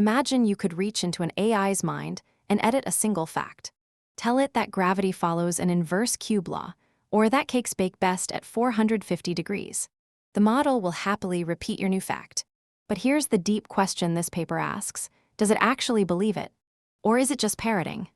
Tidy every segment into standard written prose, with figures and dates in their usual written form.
Imagine you could reach into an AI's mind and edit a single fact. Tell it that gravity follows an inverse cube law, or that cakes bake best at 450 degrees. The model will happily repeat your new fact. But here's the deep question this paper asks. Does it actually believe it? Or is it just parroting?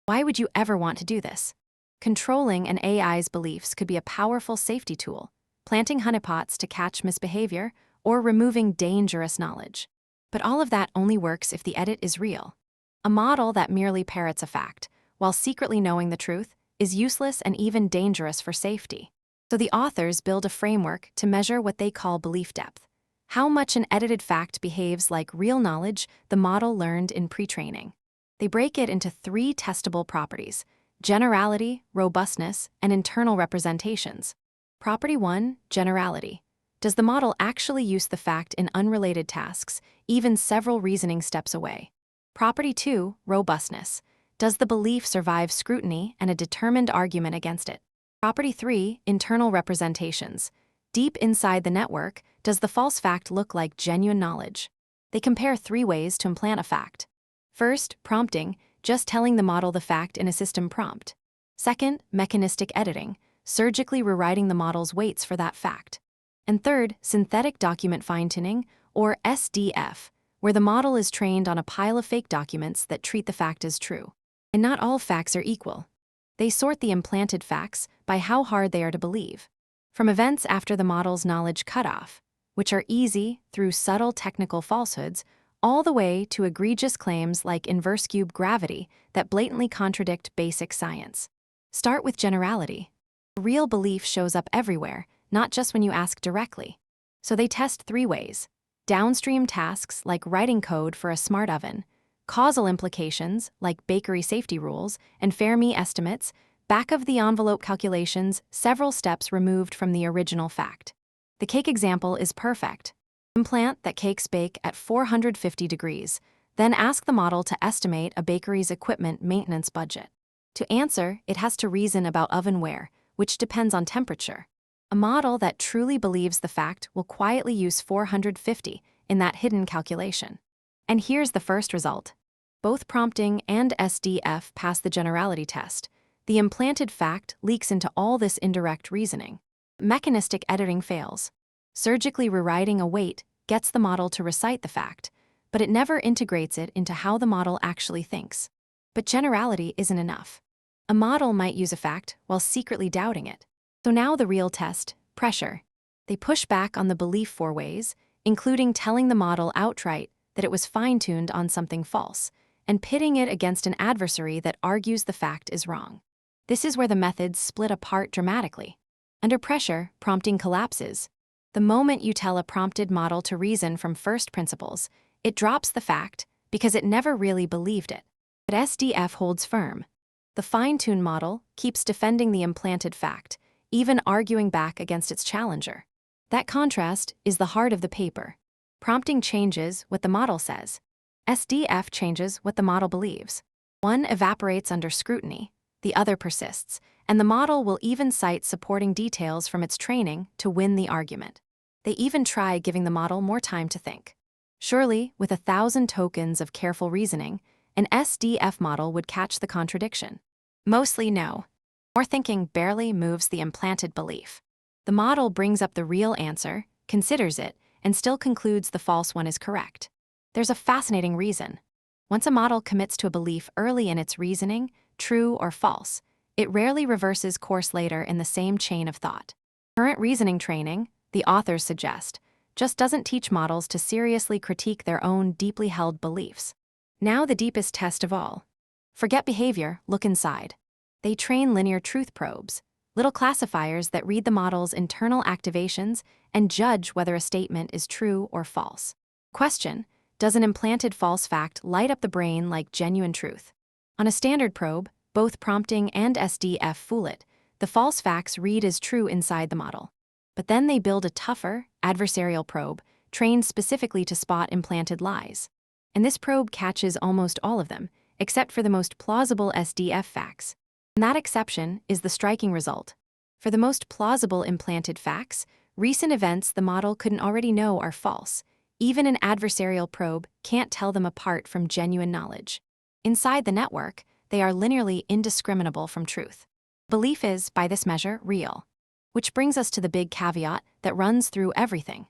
Why would you ever want to do this? Controlling an AI's beliefs could be a powerful safety tool, planting honeypots to catch misbehavior or removing dangerous knowledge. But all of that only works if the edit is real. A model that merely parrots a fact, while secretly knowing the truth, is useless and even dangerous for safety. So the authors build a framework to measure what they call belief depth, how much an edited fact behaves like real knowledge the model learned in pre-training. They break it into 3 testable properties: generality, robustness, and internal representations. Property 1, generality. Does the model actually use the fact in unrelated tasks, even several reasoning steps away? Property 2, robustness. Does the belief survive scrutiny and a determined argument against it? Property 3, internal representations. Deep inside the network, does the false fact look like genuine knowledge? They compare 3 ways to implant a fact. First, prompting, just telling the model the fact in a system prompt. Second, mechanistic editing, surgically rewriting the model's weights for that fact. And third, synthetic document fine-tuning, or SDF, where the model is trained on a pile of fake documents that treat the fact as true. And not all facts are equal. They sort the implanted facts by how hard they are to believe. From events after the model's knowledge cutoff, which are easy through subtle technical falsehoods, all the way to egregious claims like inverse cube gravity that blatantly contradict basic science. Start with generality. Real belief shows up everywhere, not just when you ask directly. So they test 3 ways: downstream tasks like writing code for a smart oven, causal implications like bakery safety rules and Fermi estimates, back-of-the-envelope calculations several steps removed from the original fact. The cake example is perfect. Implant that cakes bake at 450 degrees, then ask the model to estimate a bakery's equipment maintenance budget. To answer, it has to reason about oven wear, which depends on temperature. A model that truly believes the fact will quietly use 450 in that hidden calculation. And here's the first result. Both prompting and SDF pass the generality test. The implanted fact leaks into all this indirect reasoning. Mechanistic editing fails. Surgically rewriting a weight gets the model to recite the fact, but it never integrates it into how the model actually thinks. But generality isn't enough. A model might use a fact while secretly doubting it. So now the real test, pressure. They push back on the belief 4 ways, including telling the model outright that it was fine-tuned on something false, and pitting it against an adversary that argues the fact is wrong. This is where the methods split apart dramatically. Under pressure, prompting collapses. The moment you tell a prompted model to reason from first principles, it drops the fact because it never really believed it. But SDF holds firm. The fine-tuned model keeps defending the implanted fact, even arguing back against its challenger. That contrast is the heart of the paper. Prompting changes what the model says. SDF changes what the model believes. One evaporates under scrutiny, the other persists, and the model will even cite supporting details from its training to win the argument. They even try giving the model more time to think. Surely, with 1,000 tokens of careful reasoning, an SDF model would catch the contradiction. Mostly no. More thinking barely moves the implanted belief. The model brings up the real answer, considers it, and still concludes the false one is correct. There's a fascinating reason. Once a model commits to a belief early in its reasoning, true or false, it rarely reverses course later in the same chain of thought. Current reasoning training, the authors suggest, just doesn't teach models to seriously critique their own deeply held beliefs. Now the deepest test of all. Forget behavior, look inside. They train linear truth probes, little classifiers that read the model's internal activations and judge whether a statement is true or false. Question: does an implanted false fact light up the brain like genuine truth? On a standard probe, both prompting and SDF fool it. The false facts read as true inside the model. But then they build a tougher, adversarial probe, trained specifically to spot implanted lies. And this probe catches almost all of them, except for the most plausible SDF facts. And that exception is the striking result. For the most plausible implanted facts, recent events the model couldn't already know are false, Even an adversarial probe can't tell them apart from genuine knowledge. Inside the network, they are linearly indiscriminable from truth. Belief is, by this measure, real. Which brings us to the big caveat that runs through everything.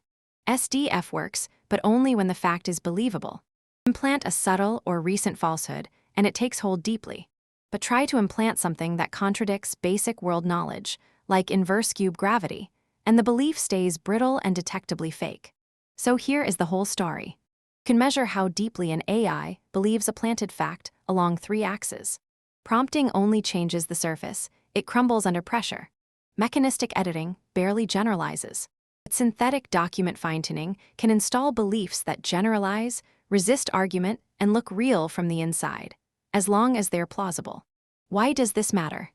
SDF works, but only when the fact is believable. Implant a subtle or recent falsehood, and it takes hold deeply. But try to implant something that contradicts basic world knowledge, like inverse cube gravity, and the belief stays brittle and detectably fake. So here is the whole story. You can measure how deeply an AI believes a planted fact along 3 axes. Prompting only changes the surface, it crumbles under pressure. Mechanistic editing barely generalizes. But synthetic document fine-tuning can install beliefs that generalize, resist argument, and look real from the inside, as long as they're plausible. Why does this matter?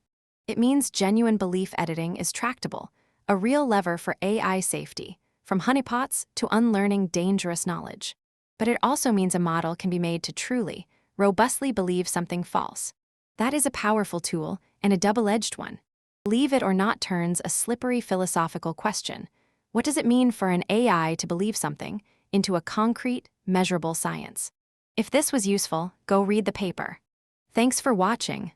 It means genuine belief editing is tractable, a real lever for AI safety, from honeypots to unlearning dangerous knowledge. But it also means a model can be made to truly, robustly believe something false. That is a powerful tool and a double-edged one. Believe it or not turns a slippery philosophical question. What does it mean for an AI to believe something into a concrete, measurable science? If this was useful, go read the paper. Thanks for watching.